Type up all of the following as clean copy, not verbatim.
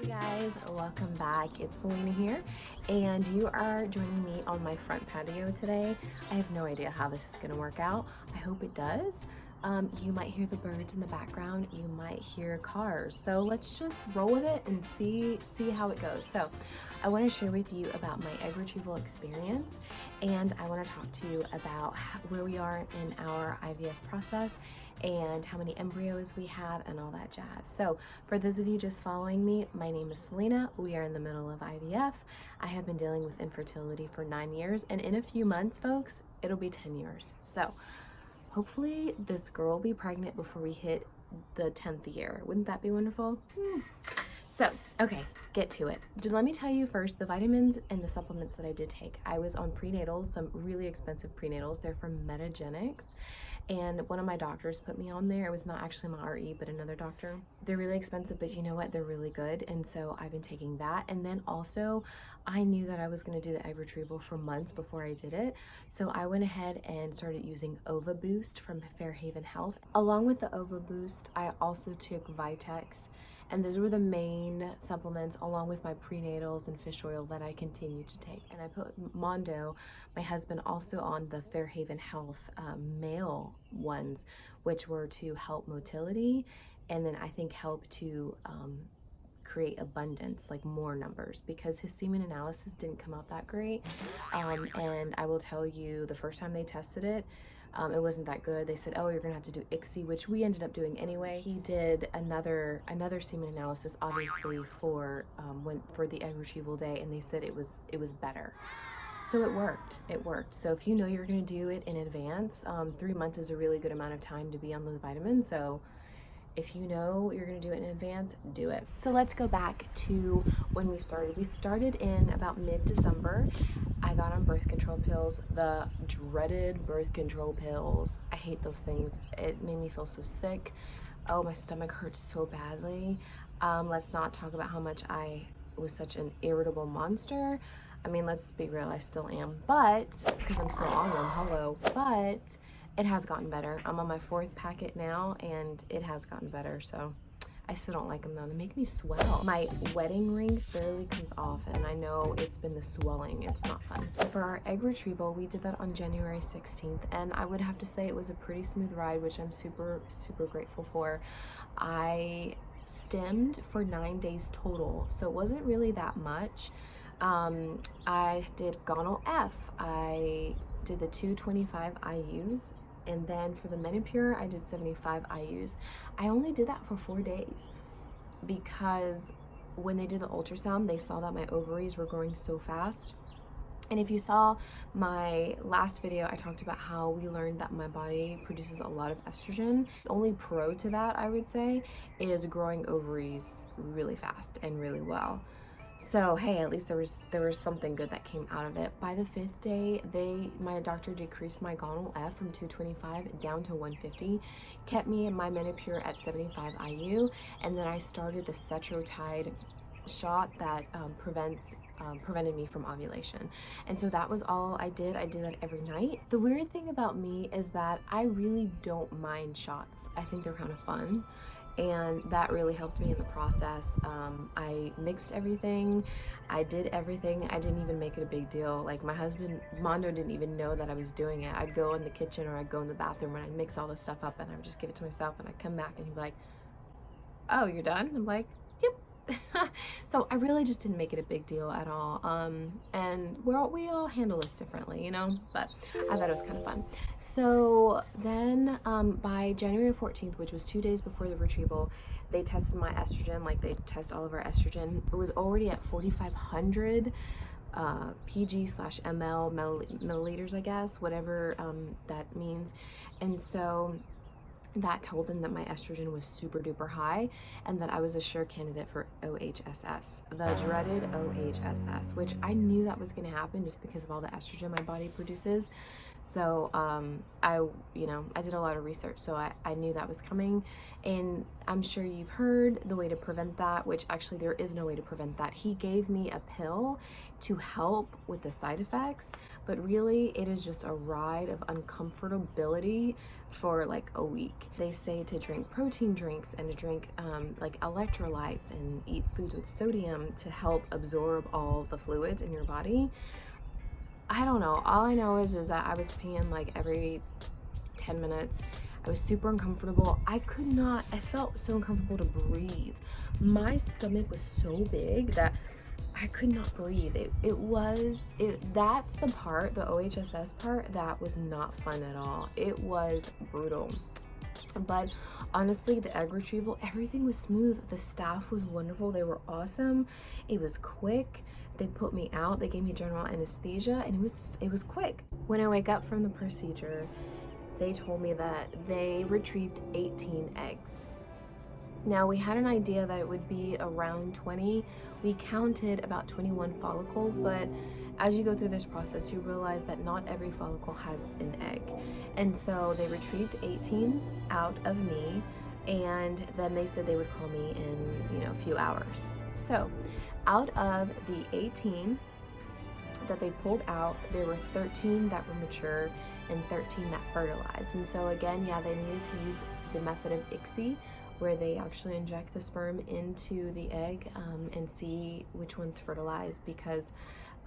Hey guys, welcome back. It's Selena here, and you are joining me on my front patio today. I have no idea how this is going to work out. I hope it does. You might hear the birds in the background. You might hear cars. So let's just roll with it and see how it goes. So I want to share with you about my egg retrieval experience, and I want to talk to you about where we are in our IVF process and how many embryos we have and all that jazz. So for those of you just following me, my name is Selena. We are in the middle of IVF. I have been dealing with infertility for 9 years, and in a few months, folks, it'll be 10 years. So hopefully this girl will be pregnant before we hit the 10th year. Wouldn't that be wonderful? So, okay, get to it. Let me tell you first the vitamins and the supplements that I did take. I was on prenatals, some really expensive prenatals. They're from Metagenics, and one of my doctors put me on there. It was not actually my RE, but another doctor. They're really expensive, but you know what? They're really good, and so I've been taking that. And then also, I knew that I was going to do the egg retrieval for months before I did it, so I went ahead and started using Ova Boost from Fairhaven Health. Along with the Ova Boost, I also took Vitex, and those were the main supplements along with my prenatals and fish oil that I continued to take. And I put Mondo, my husband, also on the Fairhaven Health male ones, which were to help motility, and then I think help to create abundance, like more numbers, because his semen analysis didn't come out that great. And I will tell you, the first time they tested it, it wasn't that good. They said, oh, you're gonna have to do ICSI, which we ended up doing anyway. He did another semen analysis, obviously for the egg retrieval day, and they said it was better. So it worked. So if you know you're gonna do it in advance, 3 months is a really good amount of time to be on those vitamins. So if you know you're gonna do it in advance, do it. So let's go back to when we started. We started in about mid-December. I got on birth control pills, the dreaded birth control pills. I hate those things. It made me feel so sick. Oh, my stomach hurts so badly. Let's not talk about how much I was such an irritable monster. I mean, let's be real, I still am, but, because I'm still on them, hello, but it has gotten better. I'm on my 4th packet now, and it has gotten better, so I still don't like them though. They make me swell. My wedding ring barely comes off, and I know it's been the swelling. It's not fun. For our egg retrieval, we did that on January 16th, and I would have to say it was a pretty smooth ride, which I'm super, super grateful for. I stemmed for 9 days total, so it wasn't really that much. I did gonal F. I did the 225 IUs, and then for the Menopur, I did 75 IUs. I only did that for 4 days because when they did the ultrasound, they saw that my ovaries were growing so fast. And if you saw my last video, I talked about how we learned that my body produces a lot of estrogen. The only pro to that, I would say, is growing ovaries really fast and really well. So hey, at least there was something good that came out of it. By the 5th day, my doctor decreased my gonal F from 225 down to 150, kept me in my Menopur at 75 IU, and then I started the Cetrotide shot that prevented me from ovulation. And so that was all I did. I did that every night. The weird thing about me is that I really don't mind shots. I think they're kind of fun, and that really helped me in the process. I mixed everything, I did everything. I didn't even make it a big deal. Like, my husband, Mondo, didn't even know that I was doing it. I'd go in the kitchen or I'd go in the bathroom and I'd mix all this stuff up, and I would just give it to myself, and I'd come back and he'd be like, oh, you're done? I'm like, yep. So I really just didn't make it a big deal at all, and we all handle this differently, you know, but I thought it was kind of fun. So then by January 14th, which was 2 days before the retrieval, they tested my estrogen, like they test all of our estrogen. It was already at 4,500 PG/ml, milliliters, I guess, whatever that means. And so that told them that my estrogen was super duper high and that I was a sure candidate for OHSS, the dreaded OHSS, which I knew that was going to happen just because of all the estrogen my body produces. So I did a lot of research, so I knew that was coming. And I'm sure you've heard the way to prevent that, which actually there is no way to prevent that. He gave me a pill to help with the side effects, but really it is just a ride of uncomfortability for like a week. They say to drink protein drinks and to drink like electrolytes and eat foods with sodium to help absorb all the fluids in your body. I don't know. All I know is that I was peeing like every 10 minutes. I was super uncomfortable. I felt so uncomfortable to breathe. My stomach was so big that I could not breathe. That's the part, the OHSS part, that was not fun at all. It was brutal. But honestly, the egg retrieval, everything was smooth. The staff was wonderful. They were awesome. It was quick. They put me out. They gave me general anesthesia, and it was quick. When I wake up from the procedure, they told me that they retrieved 18 eggs. Now, we had an idea that it would be around 20. We counted about 21 follicles, but as you go through this process, you realize that not every follicle has an egg. And so they retrieved 18 out of me, and then they said they would call me in, a few hours. So out of the 18 that they pulled out, there were 13 that were mature and 13 that fertilized. And so again, they needed to use the method of ICSI, where they actually inject the sperm into the egg and see which ones fertilize, because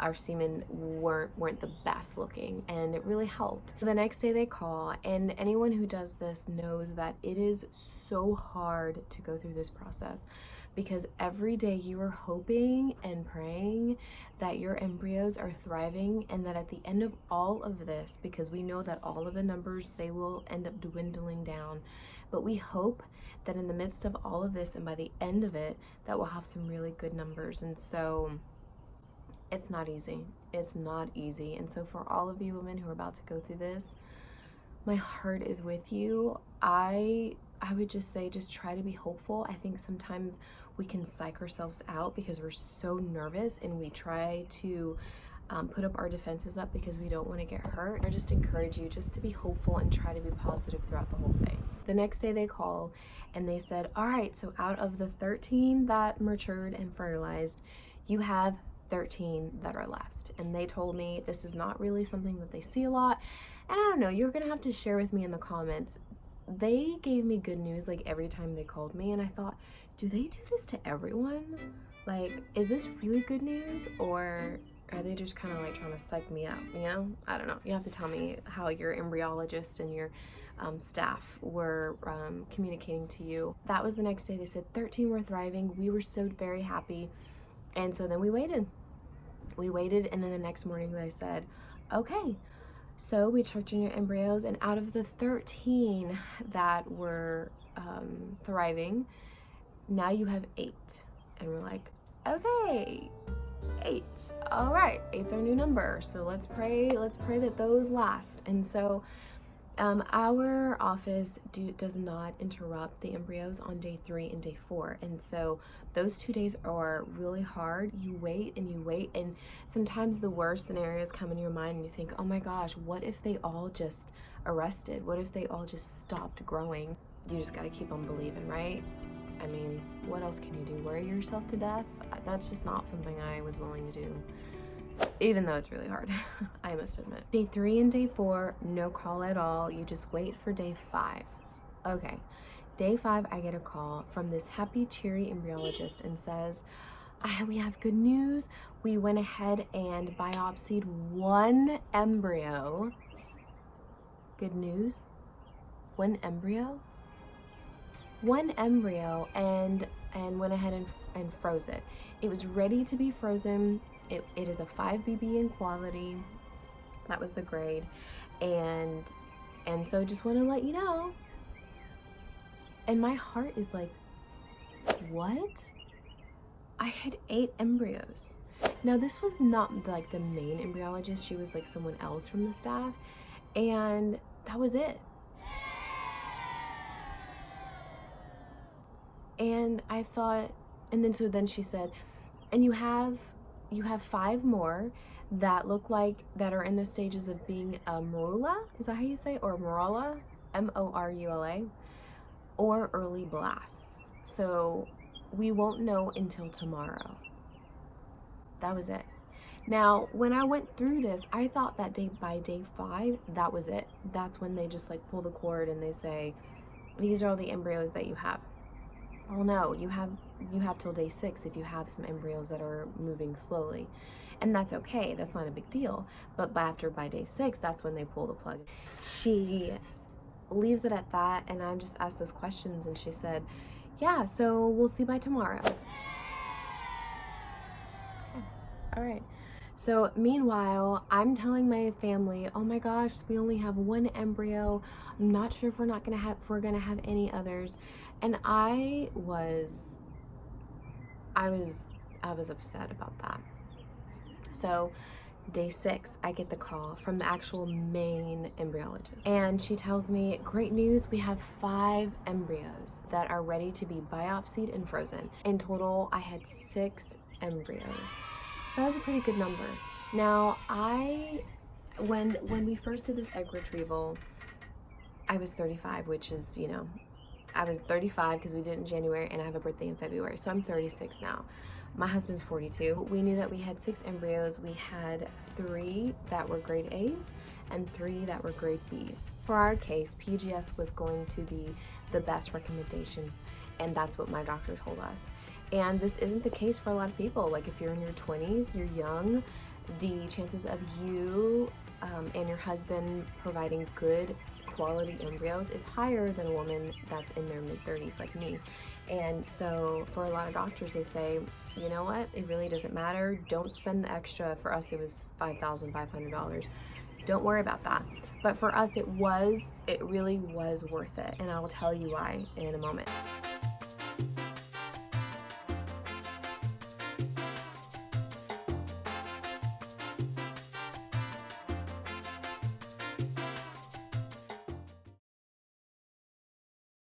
our semen weren't the best looking, and it really helped. The next day they call, and anyone who does this knows that it is so hard to go through this process, because every day you are hoping and praying that your embryos are thriving, and that at the end of all of this, because we know that all of the numbers, they will end up dwindling down, but we hope that in the midst of all of this and by the end of it, that we'll have some really good numbers. And so it's not easy. It's not easy. And so for all of you women who are about to go through this, my heart is with you. I would just say, just try to be hopeful. I think sometimes we can psych ourselves out because we're so nervous, and we try to put up our defenses up because we don't want to get hurt. I just encourage you just to be hopeful and try to be positive throughout the whole thing. The next day they call and they said, all right, so out of the 13 that matured and fertilized, you have 13 that are left. And they told me this is not really something that they see a lot. And I don't know, you're gonna have to share with me in the comments. They gave me good news like every time they called me, and I thought, do they do this to everyone? Like, is this really good news, or are they just kind of like trying to psych me out, I don't know. You have to tell me how your embryologist and your staff were communicating to you. That was the next day. They said 13 were thriving. We were so very happy. And so then we waited, and then the next morning they said, okay, so we checked in your embryos, and out of the 13 that were thriving, now you have 8. And we're like, okay, 8. All right, 8's our new number. So let's pray that those last. And so our office does not interrupt the embryos on day 3 and day 4. And so those 2 days are really hard. You wait, and sometimes the worst scenarios come in your mind, and you think, oh my gosh, what if they all just arrested? What if they all just stopped growing? You just got to keep on believing, right? I mean, what else can you do? Worry yourself to death? That's just not something I was willing to do, even though it's really hard. I must admit. Day 3 and day 4, no call at all. You just wait for day 5. Okay, day 5, I get a call from this happy, cheery embryologist and says, we have good news. We went ahead and biopsied 1 embryo. Good news? 1 embryo? 1 embryo, and went ahead and froze it. It was ready to be frozen. It is a 5 BB in quality. That was the grade. And so just want to let you know. And my heart is like, what? I had 8 embryos. Now, this was not like the main embryologist. She was like someone else from the staff. And that was it. And I thought, and then she said, and you have 5 more that look like, that are in the stages of being a morula, is that how you say it? Or morula, M-O-R-U-L-A, or early blasts. So we won't know until tomorrow. That was it. Now, when I went through this, I thought that by day 5, that was it. That's when they just like pull the cord and they say, these are all the embryos that you have. Well, no, you have till day 6 if you have some embryos that are moving slowly. And that's okay, that's not a big deal. But by day 6, that's when they pull the plug. She leaves it at that, and I just asked those questions, and she said, yeah, so we'll see by tomorrow. Okay. All right. So meanwhile, I'm telling my family, oh my gosh, we only have 1 embryo. I'm not sure if we're gonna have any others. And I was upset about that. So day 6, I get the call from the actual main embryologist. And she tells me, great news, we have 5 embryos that are ready to be biopsied and frozen. In total, I had 6 embryos. That was a pretty good number. Now, when we first did this egg retrieval, I was 35, which is, you know, I was 35 because we did it in January, and I have a birthday in February, so I'm 36 now. My husband's 42. We knew that we had 6 embryos. We had 3 that were grade A's and 3 that were grade B's. For our case, PGS was going to be the best recommendation, and that's what my doctor told us. And this isn't the case for a lot of people. Like if you're in your 20s, you're young, the chances of you and your husband providing good quality embryos is higher than a woman that's in their mid-30s like me. And so for a lot of doctors, they say, you know what, it really doesn't matter. Don't spend the extra. For us, it was $5,500. Don't worry about that. But for us, it really was worth it. And I will tell you why in a moment.